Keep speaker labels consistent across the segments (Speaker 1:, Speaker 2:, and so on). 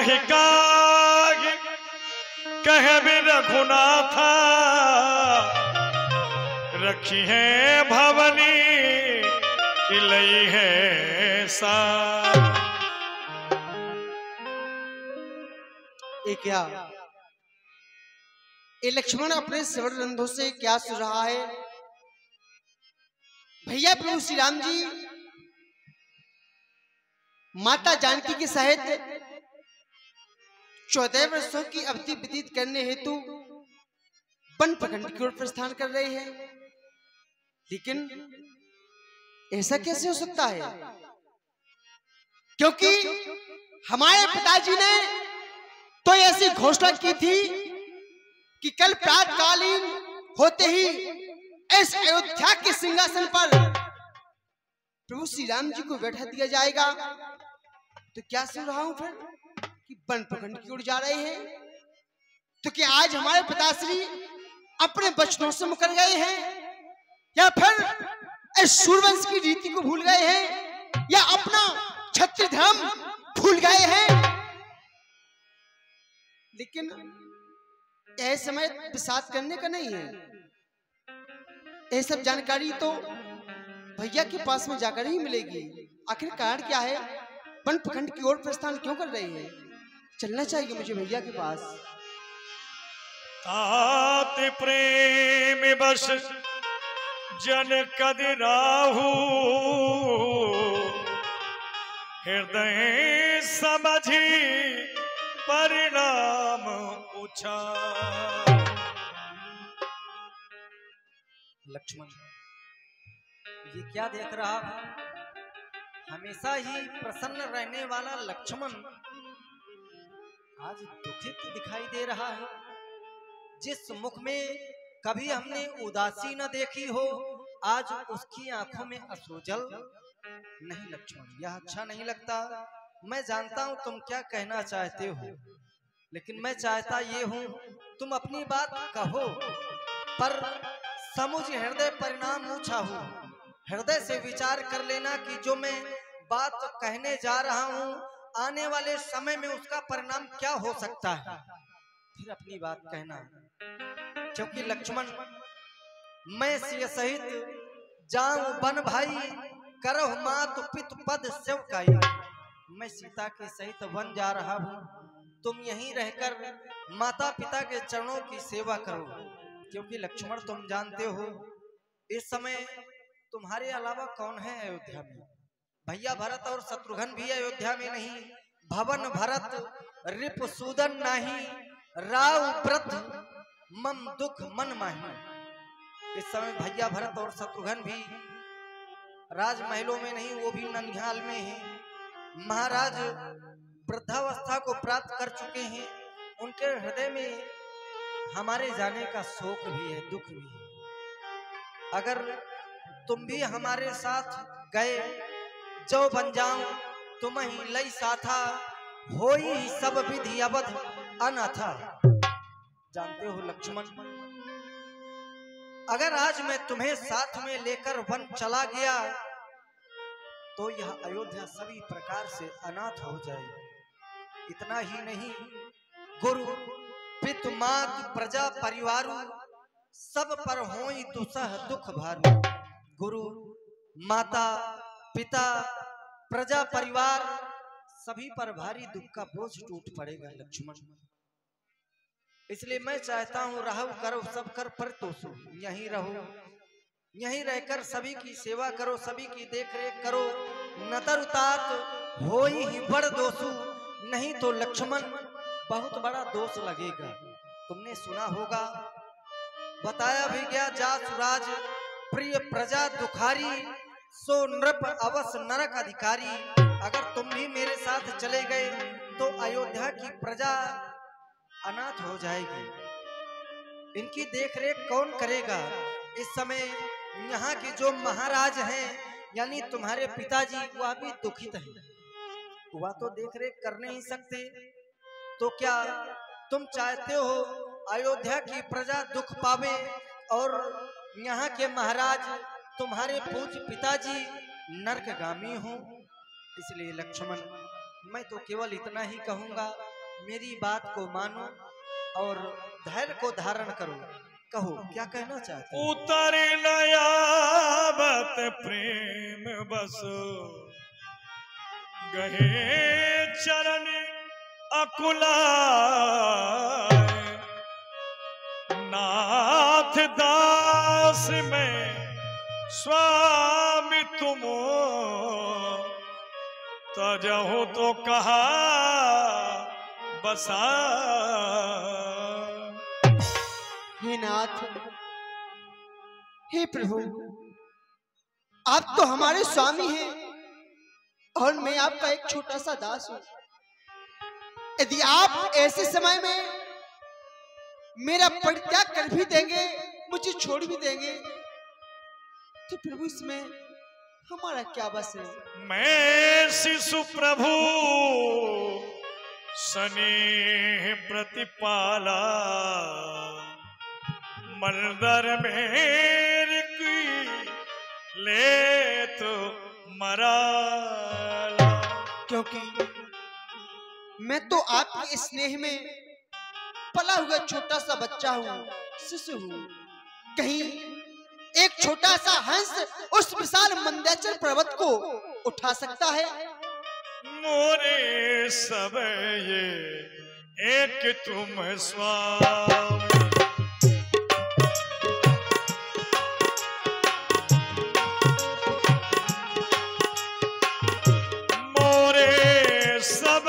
Speaker 1: काहे काहे कह भी रघुनाथा, रखी है भवनी किलई है सा।
Speaker 2: ये क्या, ये लक्ष्मण अपने सवर रंधों से क्या सुन रहा है? भैया प्रभु श्री राम जी माता जानकी के सहित 14 वर्षों की अवधि व्यतीत करने हेतु वन प्रखंड की ओर प्रस्थान कर रहे हैं, लेकिन ऐसा कैसे हो सकता है? क्योंकि हमारे पिताजी ने तो ऐसी घोषणा की थी कि कल प्रातकालीन होते ही इस अयोध्या के सिंहासन पर प्रभु श्री राम जी को बैठा दिया जाएगा। तो क्या सुन रहा हूं फिर कि वन प्रखंड की ओर जा रहे हैं? तो क्या आज हमारे पिताश्री अपने वचनों से मुकर गए हैं, या फिर इस सूर्यवंश की रीति को भूल गए हैं, या अपना क्षत्रिय धर्म भूल गए हैं? लेकिन यह समय विषाद करने का नहीं है। यह सब जानकारी तो भैया के पास में जाकर ही मिलेगी। आखिर कारण क्या है? वन प्रखंड की ओर प्रस्थान क्यों कर रहे हैं? चलना चाहिए मुझे भैया के पास।
Speaker 1: तात प्रेम बस जन कदिराहु, हृदय समझी परिणाम पूछा।
Speaker 3: लक्ष्मण, ये क्या देख रहा है? हमेशा ही प्रसन्न रहने वाला लक्ष्मण आज दुखित दिखाई दे रहा है। जिस मुख में कभी हमने उदासी न देखी हो, आज उसकी आंखों में अश्रुजल। नहीं लक्ष्मण, यह अच्छा नहीं लगता। मैं जानता हूं तुम क्या कहना चाहते हो, लेकिन मैं चाहता ये हूं तुम अपनी बात कहो, पर समुझ हृदय परिणाम ऊंचा हो। हृदय से विचार कर लेना कि जो मैं बात कहने जा रहा हूं, आने वाले समय में उसका परिणाम क्या हो सकता है, फिर अपनी बात कहना। क्योंकि लक्ष्मण, मैं सिय सहित जाऊं बन भाई, करह मात पित पद सेवकाई। मैं सीता के सहित वन जा रहा हूं, तुम यहीं रहकर माता पिता के चरणों की सेवा करो। क्योंकि लक्ष्मण, तुम जानते हो इस समय तुम्हारे अलावा कौन है अयोध्या में? भैया भरत और शत्रुघ्न भी अयोध्या में नहीं। भवन भरत रिपुसूदन नहीं, राव व्रत मम दुख मन माही। इस समय भैया भरत और शत्रुघ्न भी राजमहलों में नहीं, वो भी ननिहाल में हैं। महाराज वृद्धावस्था को प्राप्त कर चुके हैं। उनके हृदय में हमारे जाने का शोक भी है, दुख भी है। अगर तुम भी हमारे साथ गए, जो बन जाऊं तुम ही लई साथा, होई सब विधि अवध अनाथा। जानते हो लक्ष्मण, अगर आज मैं तुम्हें साथ में लेकर वन चला गया तो यह अयोध्या सभी प्रकार से अनाथ हो जाए। इतना ही नहीं, गुरु पित मात प्रजा परिवारु, सब पर होई दुसह दुख भारू। गुरु माता पिता प्रजा परिवार सभी पर भारी दुख का बोझ टूट पड़ेगा लक्ष्मण। इसलिए मैं चाहता हूं रहो करो सब कर पर तोसो, यहीं रहो, यहीं रहकर सभी की सेवा करो, सभी की देख रेख करो। नतर उतात होई ही बड़ दोषु, नहीं तो लक्ष्मण बहुत बड़ा दोष लगेगा। तुमने सुना होगा, बताया भी गया, जासुराज प्रिय प्रजा दुखारी, सो नृप अवस नरक अधिकारी। अगर तुम भी मेरे साथ चले गए तो अयोध्या की प्रजा अनाथ हो जाएगी। इनकी देखरेख कौन करेगा? इस समय यहाँ के जो महाराज हैं, यानी तुम्हारे पिताजी, वह भी दुखित हैं। वह तो देखरेख कर नहीं सकते, तो क्या तुम चाहते हो अयोध्या की प्रजा दुख पावे और यहाँ के महाराज तुम्हारे पूज्य पिताजी नरकगामी हों? इसलिए लक्ष्मण, मैं तो केवल इतना ही कहूंगा, मेरी बात को मानो और धैर्य को धारण करो। कहो क्या कहना चाहते हो?
Speaker 1: उतर नयाबत प्रेम बस गहे चरण अकुला नाथ दास में स्वामी तुम तजहु तो कहा बसा।
Speaker 2: हे नाथ, हे प्रभु, आप तो हमारे स्वामी हैं और मैं आपका एक छोटा सा दास हूं। यदि आप ऐसे समय में मेरा परित्याग कर भी देंगे, मुझे छोड़ भी देंगे, तो प्रभु इसमें हमारा क्या बस है।
Speaker 1: मैं शिशु प्रभु स्नेह प्रतिपाला मंदर मेरी ले तो मराला।
Speaker 2: क्योंकि मैं तो आपके स्नेह में पला हुआ छोटा सा बच्चा हूँ, शिशु हूँ। कहीं एक छोटा सा हंस उस विशाल मंदाचल पर्वत को उठा सकता है?
Speaker 1: मोरे सब ये एक तुम स्वामी। मोरे सब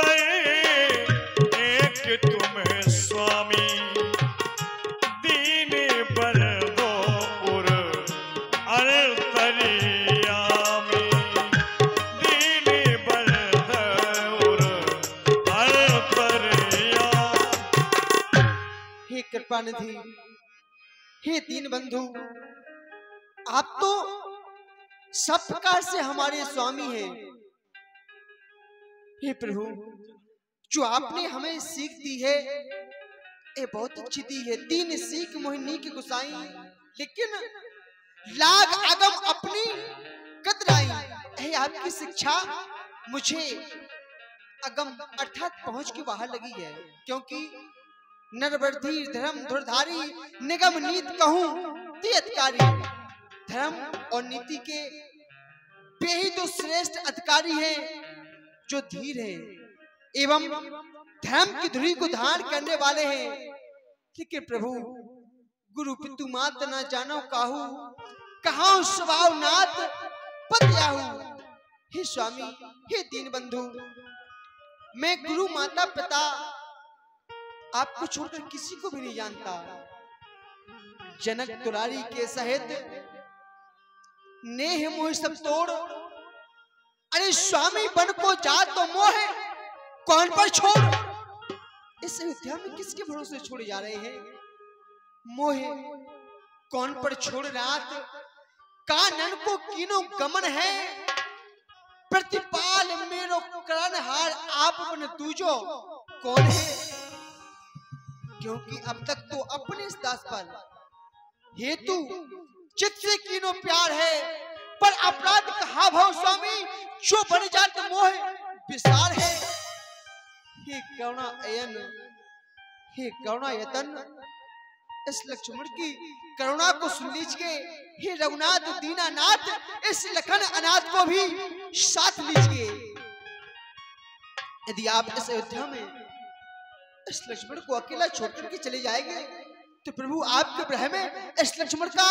Speaker 1: एक तुम स्वामी। दीन पर दो उर अंतर्यामी। दीन पर दो उर अंतर्यामी।
Speaker 2: हे कृपानिधि, हे दीन बंधु, आप तो सब प्रकार से हमारे स्वामी हैं। हे प्रभु, जो आपने हमें सीख दी है ये बहुत अच्छी दी है। तीन सीख मोहिनी की गुसाई, लेकिन लाग अगम अपनी कतराई। है आपकी शिक्षा मुझे अगम अर्थात पहुंच के बाहर लगी है। क्योंकि नरवर्धी धर्म धुरधारी निगम नीत कहूं अधिकारी। धर्म और नीति के वे ही तो श्रेष्ठ अधिकारी हैं जो धीर है एवं धर्म की धुरी को धारण करने वाले हैं। ठीक है प्रभु, गुरु पितु मात न जानो काहू, कहां स्वभाव नाथ पत्याहू। हे स्वामी, हे दीन बंधु, मैं गुरु माता पिता आपको छोड़कर किसी को भी नहीं जानता। जनक दुलारी के सहित नेह मोह सब तोड़। अरे स्वामी बन को जा तो मोह कौन पर छोड़। इस अयोध्या में किसके भरोसे छोड़े जा रहे हैं? मोह कौन पर छोड़ रात, कानन को कीनो गमन है। प्रतिपाल मेरो करण हार आप बन दूजो कौन है। क्योंकि अब तक तो अपने इस दास पर हेतु चित्त से कीनो प्यार है, पर अपराध कहा भाव स्वामी जो बन जात मोह विसार है। हे करुणा अयन, हे करुणा यतन, इस लक्ष्मण की करुणा को सुन लीजिए। हे रघुनाथ दीनानाथ, इस लखन अनाथ को भी साथ लीजिए। यदि आप इस अयोध्या में इस लक्ष्मण को अकेला छोड़कर के चले जाएंगे तो प्रभु आपके ग्रह में इस लक्ष्मण का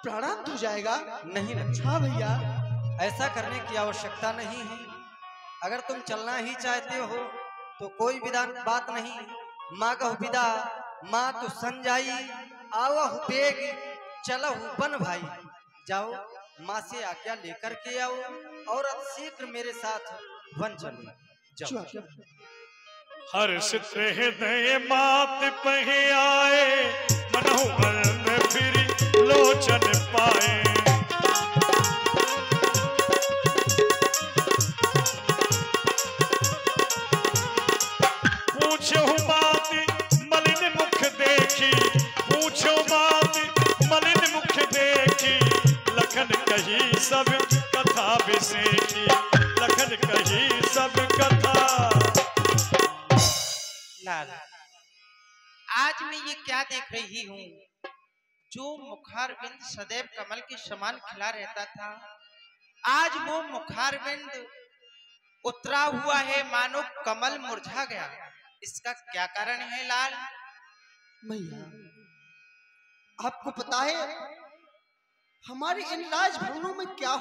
Speaker 2: प्राणांत हो जाएगा।
Speaker 3: नहीं लक्ष्मण,
Speaker 2: हाँ भैया,
Speaker 3: ऐसा करने की आवश्यकता नहीं है। अगर तुम चलना ही चाहते हो तो कोई विधान बात नहीं। मागहु विदा मातु संजाई, आवहु बेग चलहु बन भाई। जाओ, माँ से आज्ञा लेकर के आओ और शीघ्र मेरे साथ वन चलो। जाओ।
Speaker 1: हर्षित हृदय मात पहे आए, मनहु वर्ण फिर लोचन पाए। पूछो बात मलिन मुख देखी, पूछो बात मलिन मुख देखी। लखन कही सब कथा विसेखी, लखन कही सब कथा।
Speaker 4: लाल, आज मैं ये क्या देख रही हूँ? जो मुखारबिंद सदैव कमल के समान खिला रहता था, आज वो मुखारबिंद उतरा हुआ है, मानो कमल मुरझा गया। इसका क्या कारण है लाल?
Speaker 2: मैया, आपको पता है हमारे इन राजभवनों में क्या